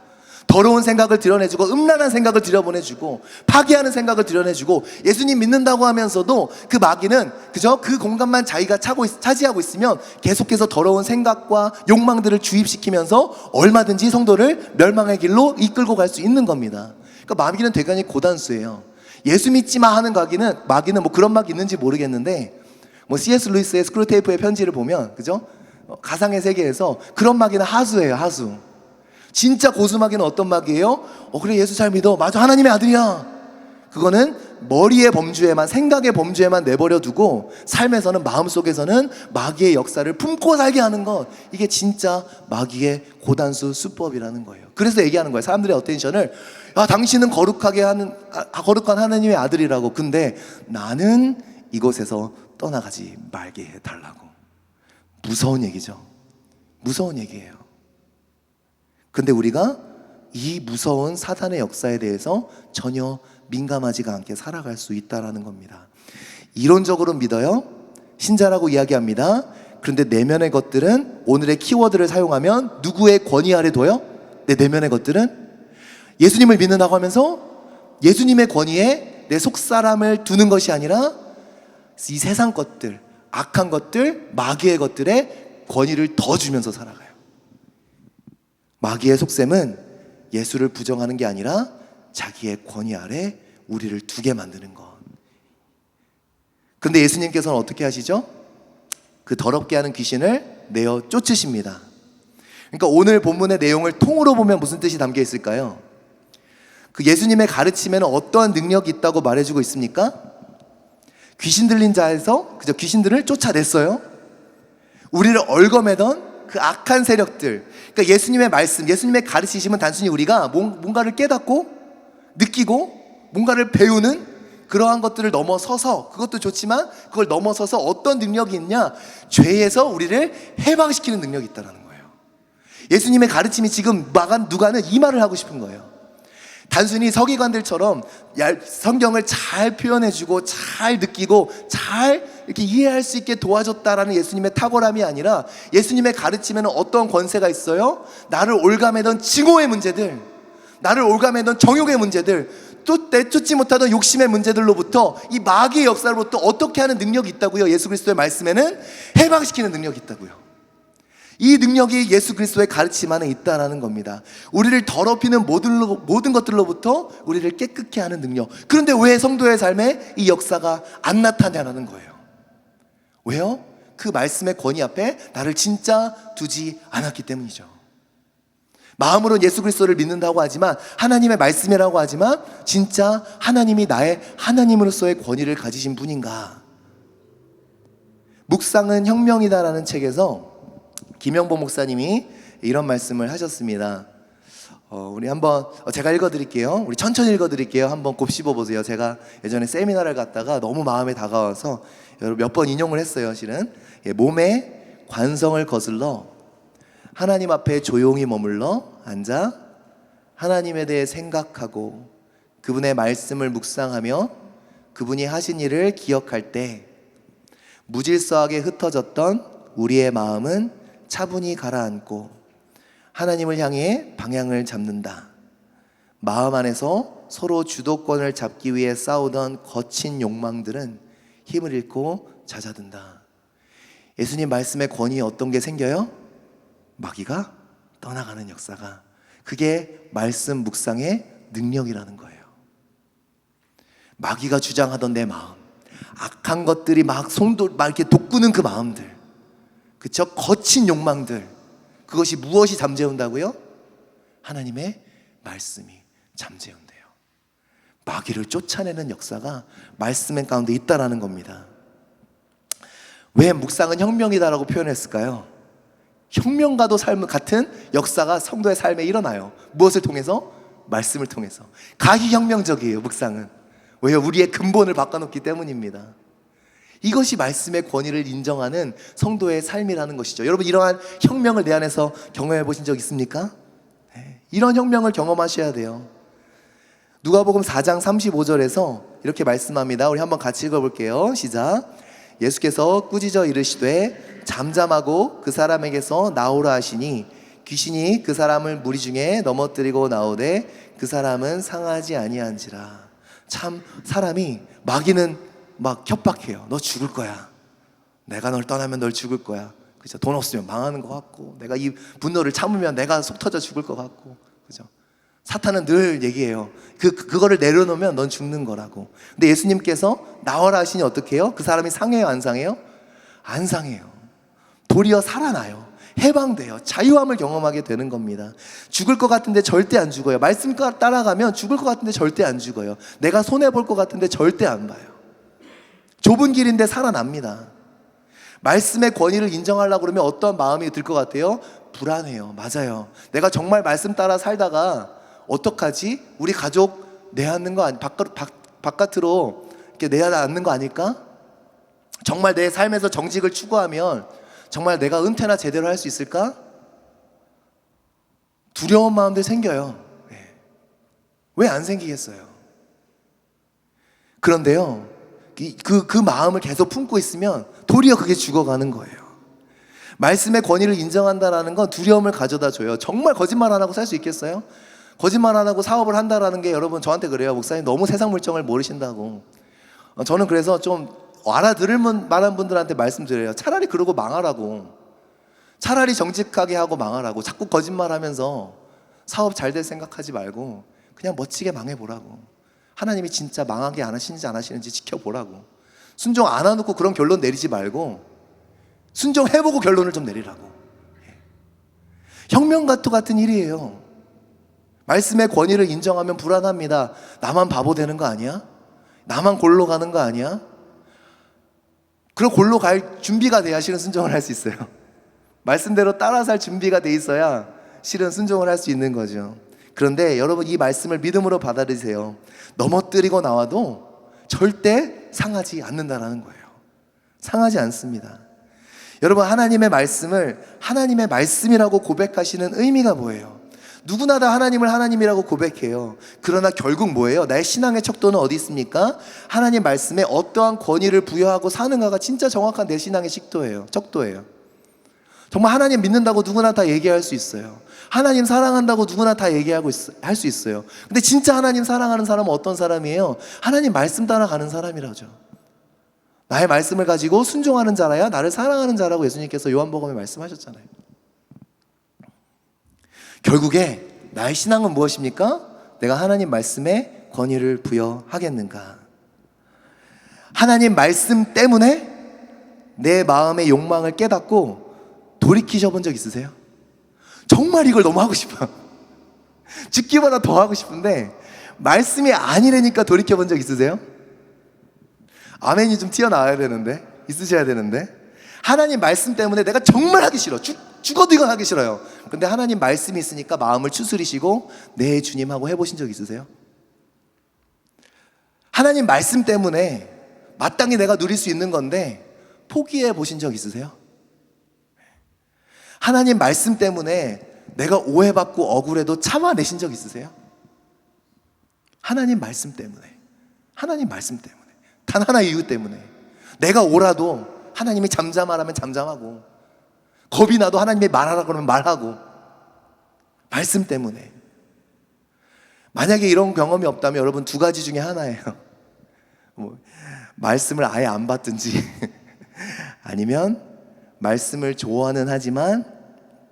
Speaker 1: 더러운 생각을 드러내주고, 음란한 생각을 들여보내주고, 파괴하는 생각을 드러내주고, 예수님 믿는다고 하면서도 그 마귀는 그저 그 공간만 자기가 차지하고 있으면 계속해서 더러운 생각과 욕망들을 주입시키면서 얼마든지 성도를 멸망의 길로 이끌고 갈 수 있는 겁니다. 그러니까 마귀는 대단히 고단수예요. 예수 믿지 마 하는 마귀는 뭐 그런 마귀 있는지 모르겠는데, 뭐 C.S. 루이스의 스크루테이프의 편지를 보면, 그죠? 가상의 세계에서 그런 마귀는 하수예요, 하수. 진짜 고수 마귀는 어떤 마귀예요? 그래, 예수 잘 믿어. 맞아, 하나님의 아들이야. 그거는 머리의 범주에만, 생각의 범주에만 내버려 두고 삶에서는, 마음속에서는 마귀의 역사를 품고 살게 하는 것, 이게 진짜 마귀의 고단수 수법이라는 거예요. 그래서 얘기하는 거예요. 사람들의 어텐션을, 당신은 거룩한 하나님의 아들이라고. 근데 나는 이곳에서 떠나가지 말게 해달라고. 무서운 얘기죠. 무서운 얘기예요. 근데 우리가 이 무서운 사단의 역사에 대해서 전혀 민감하지가 않게 살아갈 수 있다는 겁니다. 이론적으로 믿어요. 신자라고 이야기합니다. 그런데 내면의 것들은, 오늘의 키워드를 사용하면 누구의 권위 아래 둬요? 내 내면의 것들은 예수님을 믿는다고 하면서 예수님의 권위에 내 속사람을 두는 것이 아니라 이 세상 것들, 악한 것들, 마귀의 것들에 권위를 더 주면서 살아가요. 마귀의 속셈은 예수를 부정하는 게 아니라 자기의 권위 아래 우리를 두게 만드는 것. 근데 예수님께서는 어떻게 하시죠? 그 더럽게 하는 귀신을 내어 쫓으십니다. 그러니까 오늘 본문의 내용을 통으로 보면 무슨 뜻이 담겨 있을까요? 그 예수님의 가르침에는 어떠한 능력이 있다고 말해주고 있습니까? 귀신 들린 자에서 그저 귀신들을 쫓아냈어요. 우리를 얽어매던 그 악한 세력들, 그러니까 예수님의 말씀, 예수님의 가르치심은 단순히 우리가 뭔가를 깨닫고 느끼고 뭔가를 배우는 그러한 것들을 넘어서서, 그것도 좋지만 그걸 넘어서서 어떤 능력이 있냐? 죄에서 우리를 해방시키는 능력이 있다는 거예요. 예수님의 가르침이 지금 누가는 이 말을 하고 싶은 거예요. 단순히 서기관들처럼 성경을 잘 표현해주고 잘 느끼고 잘 이렇게 이해할 수 있게 도와줬다라는 예수님의 탁월함이 아니라, 예수님의 가르침에는 어떤 권세가 있어요? 나를 올가매던 증오의 문제들, 나를 올가매던 정욕의 문제들, 또 내쫓지 못하던 욕심의 문제들로부터, 이 마귀의 역사로부터 어떻게 하는 능력이 있다고요? 예수 그리스도의 말씀에는 해방시키는 능력이 있다고요. 이 능력이 예수 그리스도의 가르침 안에 있다는 겁니다. 우리를 더럽히는 모든 것들로부터 우리를 깨끗게 하는 능력. 그런데 왜 성도의 삶에 이 역사가 안 나타나는 거예요? 왜요? 그 말씀의 권위 앞에 나를 진짜 두지 않았기 때문이죠. 마음으로 예수 그리스도를 믿는다고 하지만, 하나님의 말씀이라고 하지만, 진짜 하나님이 나의 하나님으로서의 권위를 가지신 분인가? 묵상은 혁명이다라는 책에서 김영보 목사님이 이런 말씀을 하셨습니다. 우리 한번, 제가 읽어드릴게요. 우리 천천히 읽어드릴게요. 한번 곱씹어 보세요. 제가 예전에 세미나를 갔다가 너무 마음에 다가와서 몇 번 인용을 했어요. 실은 몸의 관성을 거슬러 하나님 앞에 조용히 머물러 앉아 하나님에 대해 생각하고 그분의 말씀을 묵상하며 그분이 하신 일을 기억할 때 무질서하게 흩어졌던 우리의 마음은 차분히 가라앉고 하나님을 향해 방향을 잡는다. 마음 안에서 서로 주도권을 잡기 위해 싸우던 거친 욕망들은 힘을 잃고 잦아든다. 예수님 말씀의 권위에 어떤 게 생겨요? 마귀가 떠나가는 역사가. 그게 말씀 묵상의 능력이라는 거예요. 마귀가 주장하던 내 마음, 악한 것들이 막 이렇게 돋구는 그 마음들, 그쵸? 거친 욕망들, 그것이 무엇이 잠재운다고요? 하나님의 말씀이 잠재운대요. 마귀를 쫓아내는 역사가 말씀 가운데 있다라는 겁니다. 왜 묵상은 혁명이다라고 표현했을까요? 혁명과도 같은 역사가 성도의 삶에 일어나요. 무엇을 통해서? 말씀을 통해서. 가히혁명적이에요, 묵상은. 왜요? 우리의 근본을 바꿔놓기 때문입니다. 이것이 말씀의 권위를 인정하는 성도의 삶이라는 것이죠. 여러분, 이러한 혁명을 내 안에서 경험해 보신 적 있습니까? 네. 이런 혁명을 경험하셔야 돼요. 누가복음 4장 35절에서 이렇게 말씀합니다. 우리 한번 같이 읽어볼게요. 시작. 예수께서 꾸짖어 이르시되 잠잠하고 그 사람에게서 나오라 하시니 귀신이 그 사람을 무리 중에 넘어뜨리고 나오되 그 사람은 상하지 아니한지라. 참 사람이 마귀는 막 협박해요. 너 죽을 거야. 내가 널 떠나면 널 죽을 거야. 그죠? 돈 없으면 망하는 것 같고, 내가 이 분노를 참으면 내가 속 터져 죽을 것 같고, 그죠? 사탄은 늘 얘기해요. 그거를 내려놓으면 넌 죽는 거라고. 근데 예수님께서 나와라 하시니 어떻게 해요? 그 사람이 상해요, 안 상해요? 안 상해요. 도리어 살아나요. 해방돼요. 자유함을 경험하게 되는 겁니다. 죽을 것 같은데 절대 안 죽어요. 말씀 따라가면 죽을 것 같은데 절대 안 죽어요. 내가 손해볼 것 같은데 절대 안 봐요. 좁은 길인데 살아납니다. 말씀의 권위를 인정하려고 그러면 어떤 마음이 들 것 같아요? 불안해요. 맞아요. 내가 정말 말씀 따라 살다가 어떡하지? 우리 가족 내앗는 거 아니, 바깥으로 이렇게 내앗는 거 아닐까? 정말 내 삶에서 정직을 추구하면 정말 내가 은퇴나 제대로 할 수 있을까? 두려운 마음들 생겨요. 왜 안 생기겠어요? 그런데요, 그 마음을 계속 품고 있으면 도리어 그게 죽어가는 거예요. 말씀의 권위를 인정한다라는 건 두려움을 가져다 줘요. 정말 거짓말 안 하고 살 수 있겠어요? 거짓말 안 하고 사업을 한다라는 게, 여러분 저한테 그래요. 목사님 너무 세상 물정을 모르신다고. 저는 그래서 좀 알아들을 만한 분들한테 말씀드려요. 차라리 그러고 망하라고. 차라리 정직하게 하고 망하라고. 자꾸 거짓말하면서 사업 잘 될 생각하지 말고 그냥 멋지게 망해보라고. 하나님이 진짜 망하게 안 하시는지 안 하시는지 지켜보라고. 순종 안 해놓고 그런 결론 내리지 말고 순종해보고 결론을 좀 내리라고. 혁명가토 같은 일이에요. 말씀의 권위를 인정하면 불안합니다. 나만 바보 되는 거 아니야? 나만 골로 가는 거 아니야? 그럼 골로 갈 준비가 돼야 실은 순종을 할 수 있어요. 말씀대로 따라 살 준비가 돼 있어야 실은 순종을 할 수 있는 거죠. 그런데 여러분, 이 말씀을 믿음으로 받아들이세요. 넘어뜨리고 나와도 절대 상하지 않는다라는 거예요. 상하지 않습니다. 여러분, 하나님의 말씀을 하나님의 말씀이라고 고백하시는 의미가 뭐예요? 누구나 다 하나님을 하나님이라고 고백해요. 그러나 결국 뭐예요? 나의 신앙의 척도는 어디 있습니까? 하나님 말씀에 어떠한 권위를 부여하고 사는가가 진짜 정확한 내 신앙의 척도예요. 정말 하나님 믿는다고 누구나 다 얘기할 수 있어요. 하나님 사랑한다고 누구나 다 얘기하고 할 수 있어요. 근데 진짜 하나님 사랑하는 사람은 어떤 사람이에요? 하나님 말씀 따라가는 사람이라죠. 나의 말씀을 가지고 순종하는 자라야 나를 사랑하는 자라고 예수님께서 요한복음에 말씀하셨잖아요. 결국에 나의 신앙은 무엇입니까? 내가 하나님 말씀에 권위를 부여하겠는가? 하나님 말씀 때문에 내 마음의 욕망을 깨닫고 돌이키셔 본 적 있으세요? 정말 이걸 너무 하고 싶어요. 죽기보다 더 하고 싶은데 말씀이 아니라니까 돌이켜 본 적 있으세요? 아멘이 좀 튀어나와야 되는데, 있으셔야 되는데. 하나님 말씀 때문에 내가 정말 하기 싫어. 죽어도 이건 하기 싫어요. 근데 하나님 말씀이 있으니까 마음을 추스리시고 네 주님 하고 해보신 적 있으세요? 하나님 말씀 때문에 마땅히 내가 누릴 수 있는 건데 포기해 보신 적 있으세요? 하나님 말씀 때문에 내가 오해받고 억울해도 참아내신 적 있으세요? 하나님 말씀 때문에 단 하나의 이유 때문에 내가 오라도 하나님이 잠잠하라면 잠잠하고, 겁이 나도 하나님이 말하라 그러면 말하고, 말씀 때문에. 만약에 이런 경험이 없다면 여러분, 두 가지 중에 하나예요. 말씀을 아예 안 받든지 아니면 말씀을 좋아는 하지만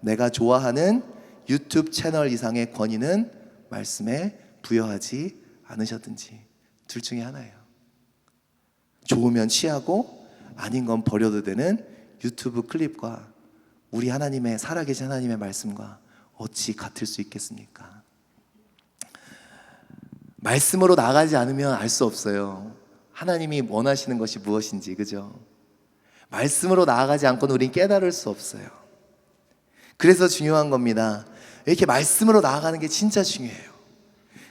Speaker 1: 내가 좋아하는 유튜브 채널 이상의 권위는 말씀에 부여하지 않으셨든지, 둘 중에 하나예요. 좋으면 취하고 아닌 건 버려도 되는 유튜브 클립과 우리 하나님의, 살아계신 하나님의 말씀과 어찌 같을 수 있겠습니까? 말씀으로 나가지 않으면 알 수 없어요. 하나님이 원하시는 것이 무엇인지, 그죠? 말씀으로 나아가지 않고는 우린 깨달을 수 없어요. 그래서 중요한 겁니다. 이렇게 말씀으로 나아가는 게 진짜 중요해요.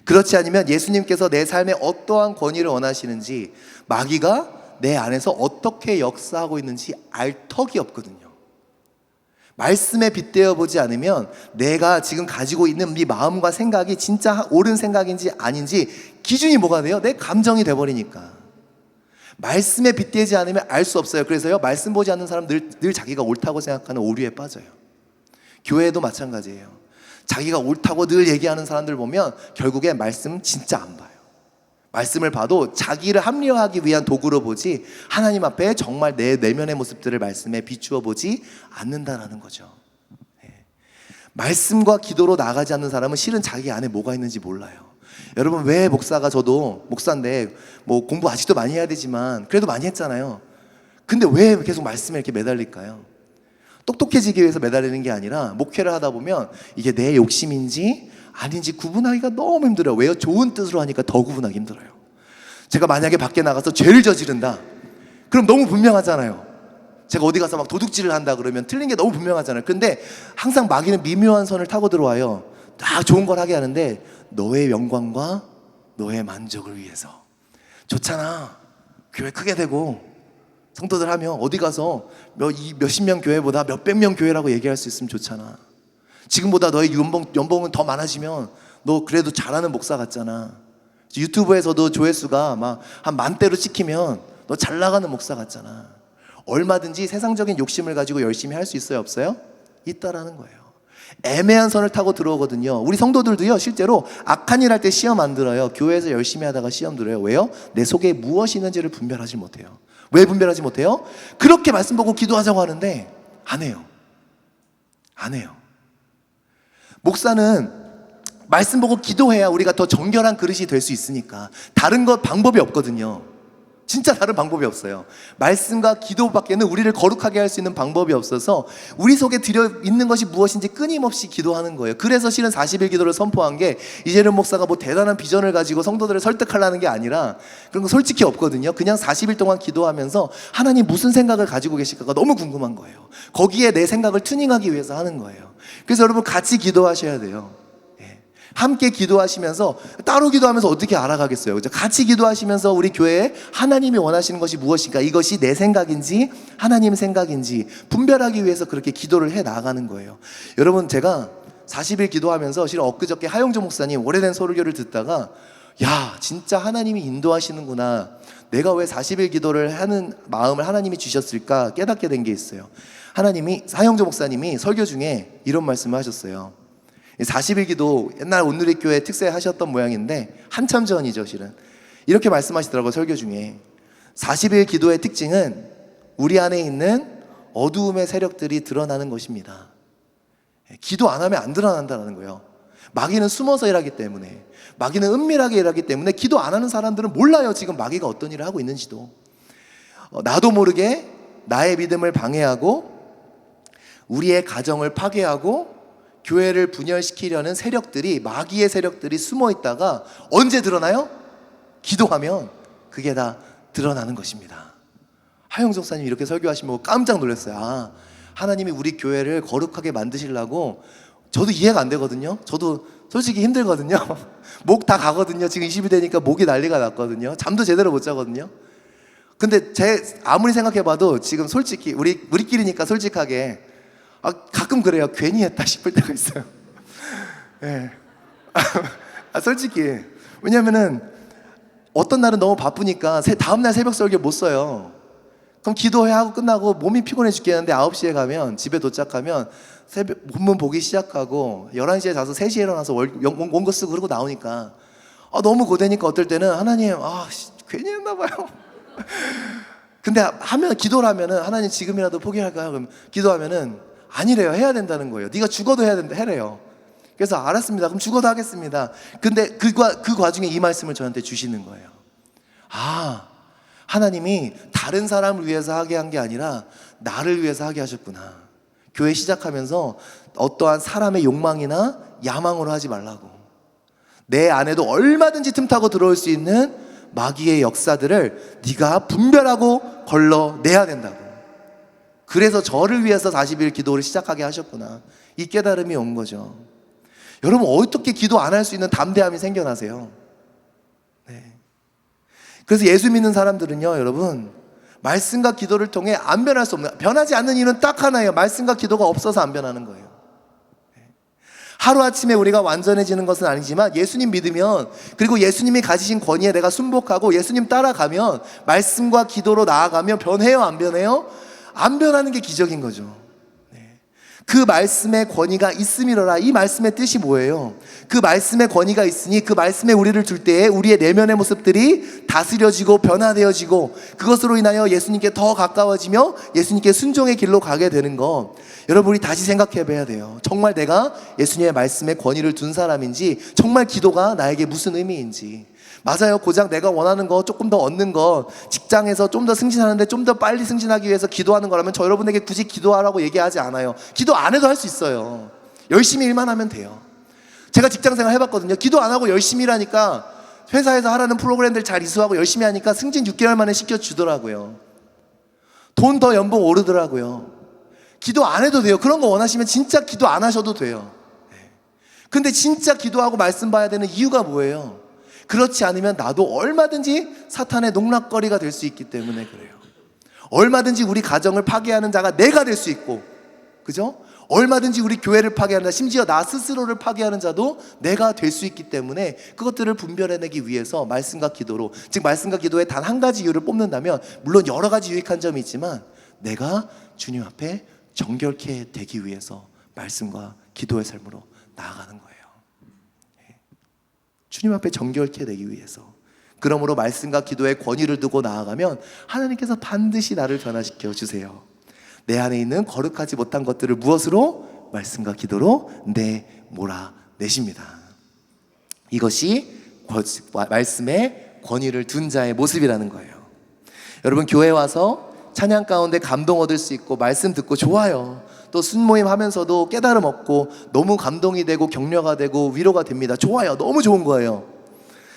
Speaker 1: 그렇지 않으면 예수님께서 내 삶에 어떠한 권위를 원하시는지, 마귀가 내 안에서 어떻게 역사하고 있는지 알 턱이 없거든요. 말씀에 빗대어 보지 않으면 내가 지금 가지고 있는 네 마음과 생각이 진짜 옳은 생각인지 아닌지 기준이 뭐가 돼요? 내 감정이 돼버리니까. 말씀에 빗대지 않으면 알 수 없어요. 그래서요, 말씀 보지 않는 사람 늘 자기가 옳다고 생각하는 오류에 빠져요. 교회도 마찬가지예요. 자기가 옳다고 늘 얘기하는 사람들 보면 결국에 말씀 진짜 안 봐요. 말씀을 봐도 자기를 합리화하기 위한 도구로 보지 하나님 앞에 정말 내 내면의 모습들을 말씀에 비추어 보지 않는다라는 거죠. 말씀과 기도로 나가지 않는 사람은 실은 자기 안에 뭐가 있는지 몰라요. 여러분, 왜 목사가, 저도 목사인데 뭐 공부 아직도 많이 해야 되지만 그래도 많이 했잖아요. 근데 왜 계속 말씀에 이렇게 매달릴까요? 똑똑해지기 위해서 매달리는 게 아니라 목회를 하다 보면 이게 내 욕심인지 아닌지 구분하기가 너무 힘들어요. 왜요? 좋은 뜻으로 하니까 더 구분하기 힘들어요. 제가 만약에 밖에 나가서 죄를 저지른다, 그럼 너무 분명하잖아요. 제가 어디 가서 막 도둑질을 한다 그러면 틀린 게 너무 분명하잖아요. 근데 항상 마귀는 미묘한 선을 타고 들어와요. 다 좋은 걸 하게 하는데 너의 영광과 너의 만족을 위해서. 좋잖아, 교회 크게 되고 성도들 하면 어디 가서 몇십 명 교회보다 몇백 명 교회라고 얘기할 수 있으면 좋잖아. 지금보다 너의 연봉은 더 많아지면 너 그래도 잘하는 목사 같잖아. 유튜브에서도 조회수가 막 한 10,000대로 찍히면 너 잘 나가는 목사 같잖아. 얼마든지 세상적인 욕심을 가지고 열심히 할 수 있어요, 없어요? 있다라는 거예요. 애매한 선을 타고 들어오거든요. 우리 성도들도요, 실제로 악한 일 할 때 시험 안 들어요. 교회에서 열심히 하다가 시험 들어요. 왜요? 내 속에 무엇이 있는지를 분별하지 못해요. 왜 분별하지 못해요? 그렇게 말씀 보고 기도하자고 하는데 안 해요. 안 해요. 목사는 말씀 보고 기도해야 우리가 더 정결한 그릇이 될 수 있으니까. 다른 것 방법이 없거든요. 진짜 다른 방법이 없어요. 말씀과 기도밖에는 우리를 거룩하게 할 수 있는 방법이 없어서 우리 속에 들어있는 것이 무엇인지 끊임없이 기도하는 거예요. 그래서 실은 40일 기도를 선포한 게 이재련 목사가 뭐 대단한 비전을 가지고 성도들을 설득하려는 게 아니라 그런 거 솔직히 없거든요. 그냥 40일 동안 기도하면서 하나님 무슨 생각을 가지고 계실까가 너무 궁금한 거예요. 거기에 내 생각을 튜닝하기 위해서 하는 거예요. 그래서 여러분 같이 기도하셔야 돼요. 함께 기도하시면서, 따로 기도하면서 어떻게 알아가겠어요? 같이 기도하시면서 우리 교회에 하나님이 원하시는 것이 무엇인가, 이것이 내 생각인지 하나님 생각인지 분별하기 위해서 그렇게 기도를 해 나가는 거예요. 여러분, 제가 40일 기도하면서 실은 엊그저께 하영조 목사님 오래된 설교를 듣다가 야, 진짜 하나님이 인도하시는구나, 내가 왜 40일 기도를 하는 마음을 하나님이 주셨을까 깨닫게 된 게 있어요. 하영조 목사님이 설교 중에 이런 말씀을 하셨어요. 40일 기도 옛날 온누리교회 특세 하셨던 모양인데 한참 전이죠, 실은. 이렇게 말씀하시더라고요, 설교 중에. 40일 기도의 특징은 우리 안에 있는 어두움의 세력들이 드러나는 것입니다. 기도 안 하면 안 드러난다는 거예요. 마귀는 숨어서 일하기 때문에, 마귀는 은밀하게 일하기 때문에 기도 안 하는 사람들은 몰라요, 지금 마귀가 어떤 일을 하고 있는지도. 나도 모르게 나의 믿음을 방해하고 우리의 가정을 파괴하고 교회를 분열시키려는 세력들이, 마귀의 세력들이 숨어 있다가 언제 드러나요? 기도하면 그게 다 드러나는 것입니다. 하영조 목사님 이렇게 설교하시면 깜짝 놀랐어요. 아, 하나님이 우리 교회를 거룩하게 만드시려고. 저도 이해가 안 되거든요. 저도 솔직히 힘들거든요. 목 다 가거든요. 지금 20이 되니까 목이 난리가 났거든요. 잠도 제대로 못 자거든요. 근데 아무리 생각해봐도 지금 솔직히 우리끼리니까 솔직하게 가끔 그래요. 괜히 했다 싶을 때가 있어요. 네. 솔직히. 왜냐면은 어떤 날은 너무 바쁘니까 다음날 새벽 설교 못 써요. 그럼 기도하고 끝나고 몸이 피곤해 죽겠는데 9시에 가면, 집에 도착하면 새벽 본문 보기 시작하고 11시에 자서 3시에 일어나서 원고 쓰고 그러고 나오니까 너무 고되니까 어떨 때는 하나님, 괜히 했나 봐요. 근데 기도를 하면은 하나님 지금이라도 포기할까요? 그럼 기도하면은 아니래요. 해야 된다는 거예요. 네가 죽어도 해야 된다, 해래요. 그래서 알았습니다. 그럼 죽어도 하겠습니다. 근데 그 과중에 이 말씀을 저한테 주시는 거예요. 아, 하나님이 다른 사람을 위해서 하게 한 게 아니라 나를 위해서 하게 하셨구나. 교회 시작하면서 어떠한 사람의 욕망이나 야망으로 하지 말라고. 내 안에도 얼마든지 틈타고 들어올 수 있는 마귀의 역사들을 네가 분별하고 걸러내야 된다고. 그래서 저를 위해서 40일 기도를 시작하게 하셨구나. 이 깨달음이 온 거죠. 여러분, 어떻게 기도 안 할 수 있는 담대함이 생겨나세요? 네. 그래서 예수 믿는 사람들은요, 여러분, 말씀과 기도를 통해 안 변할 수 없는, 변하지 않는 이유는 딱 하나예요. 말씀과 기도가 없어서 안 변하는 거예요. 하루아침에 우리가 완전해지는 것은 아니지만 예수님 믿으면, 그리고 예수님이 가지신 권위에 내가 순복하고 예수님 따라가면, 말씀과 기도로 나아가면 변해요, 안 변해요? 안 변하는 게 기적인 거죠. 그 말씀의 권위가 있음이로라. 이 말씀의 뜻이 뭐예요? 그 말씀의 권위가 있으니 그 말씀에 우리를 둘 때에 우리의 내면의 모습들이 다스려지고 변화되어지고, 그것으로 인하여 예수님께 더 가까워지며 예수님께 순종의 길로 가게 되는 것, 여러분 우리 다시 생각해 봐야 돼요. 정말 내가 예수님의 말씀에 권위를 둔 사람인지, 정말 기도가 나에게 무슨 의미인지. 맞아요. 고작 내가 원하는 거, 조금 더 얻는 거, 직장에서 좀 더 승진하는데 좀 더 빨리 승진하기 위해서 기도하는 거라면 저 여러분에게 굳이 기도하라고 얘기하지 않아요. 기도 안 해도 할 수 있어요. 열심히 일만 하면 돼요. 제가 직장생활 해봤거든요. 기도 안 하고 열심히 일하니까, 회사에서 하라는 프로그램들 잘 이수하고 열심히 하니까 승진 6개월 만에 시켜주더라고요. 돈 더 연봉 오르더라고요. 기도 안 해도 돼요. 그런 거 원하시면 진짜 기도 안 하셔도 돼요. 근데 진짜 기도하고 말씀 봐야 되는 이유가 뭐예요? 그렇지 않으면 나도 얼마든지 사탄의 농락거리가 될 수 있기 때문에 그래요. 얼마든지 우리 가정을 파괴하는 자가 내가 될 수 있고, 그죠? 얼마든지 우리 교회를 파괴하는 자, 심지어 나 스스로를 파괴하는 자도 내가 될 수 있기 때문에, 그것들을 분별해내기 위해서 말씀과 기도로, 즉 말씀과 기도의 단 한 가지 이유를 뽑는다면, 물론 여러 가지 유익한 점이 있지만 내가 주님 앞에 정결케 되기 위해서 말씀과 기도의 삶으로 나아가는 거예요. 주님 앞에 정결케 되기 위해서. 그러므로 말씀과 기도의 권위를 두고 나아가면 하나님께서 반드시 나를 변화시켜 주세요. 내 안에 있는 거룩하지 못한 것들을 무엇으로? 말씀과 기도로 몰아내십니다. 이것이 말씀의 권위를 둔 자의 모습이라는 거예요. 여러분, 교회 와서 찬양 가운데 감동 얻을 수 있고 말씀 듣고 좋아요. 또 순모임 하면서도 깨달음 얻고 너무 감동이 되고 격려가 되고 위로가 됩니다. 좋아요. 너무 좋은 거예요.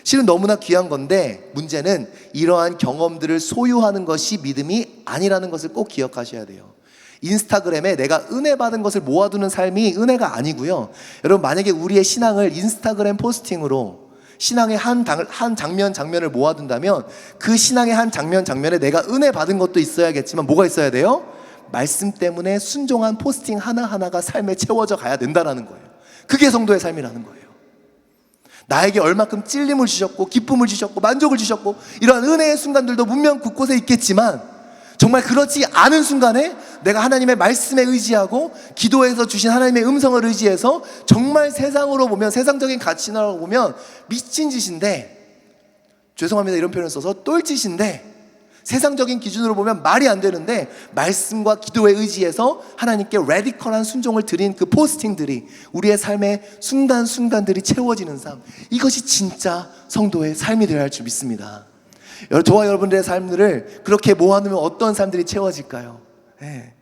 Speaker 1: 실은 너무나 귀한 건데, 문제는 이러한 경험들을 소유하는 것이 믿음이 아니라는 것을 꼭 기억하셔야 돼요. 인스타그램에 내가 은혜 받은 것을 모아두는 삶이 은혜가 아니고요. 여러분, 만약에 우리의 신앙을 인스타그램 포스팅으로 신앙의 한 장면을 모아둔다면, 그 신앙의 한 장면에 내가 은혜 받은 것도 있어야겠지만 뭐가 있어야 돼요? 말씀 때문에 순종한 포스팅 하나하나가 삶에 채워져 가야 된다는 거예요. 그게 성도의 삶이라는 거예요. 나에게 얼마큼 찔림을 주셨고 기쁨을 주셨고 만족을 주셨고, 이러한 은혜의 순간들도 분명 곳곳에 있겠지만, 정말 그렇지 않은 순간에 내가 하나님의 말씀에 의지하고 기도에서 주신 하나님의 음성을 의지해서 정말 세상으로 보면, 세상적인 가치로 보면 미친 짓인데, 죄송합니다 이런 표현을 써서, 똘짓인데, 세상적인 기준으로 보면 말이 안 되는데, 말씀과 기도에 의지해서 하나님께 레디컬한 순종을 드린 그 포스팅들이 우리의 삶의 순간순간들이 채워지는 삶, 이것이 진짜 성도의 삶이 되어야 할 줄 믿습니다. 저와 여러분들의 삶들을 그렇게 모아놓으면 어떤 삶들이 채워질까요? 네.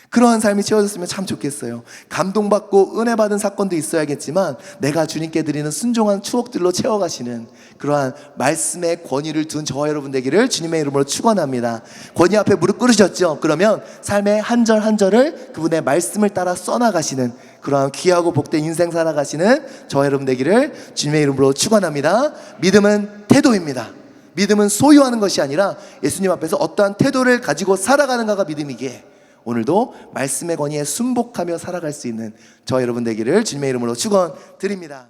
Speaker 1: 그러한 삶이 채워졌으면 참 좋겠어요. 감동받고 은혜 받은 사건도 있어야겠지만, 내가 주님께 드리는 순종한 추억들로 채워가시는 그러한 말씀의 권위를 둔 저와 여러분 되기를 주님의 이름으로 축원합니다. 권위 앞에 무릎 꿇으셨죠? 그러면 삶의 한 절 한 절을 그분의 말씀을 따라 써나가시는 그러한 귀하고 복된 인생 살아가시는 저와 여러분 되기를 주님의 이름으로 축원합니다. 믿음은 태도입니다. 믿음은 소유하는 것이 아니라 예수님 앞에서 어떠한 태도를 가지고 살아가는가가 믿음이기에, 오늘도 말씀의 권위에 순복하며 살아갈 수 있는 저와 여러분 되기를 주님의 이름으로 축원드립니다.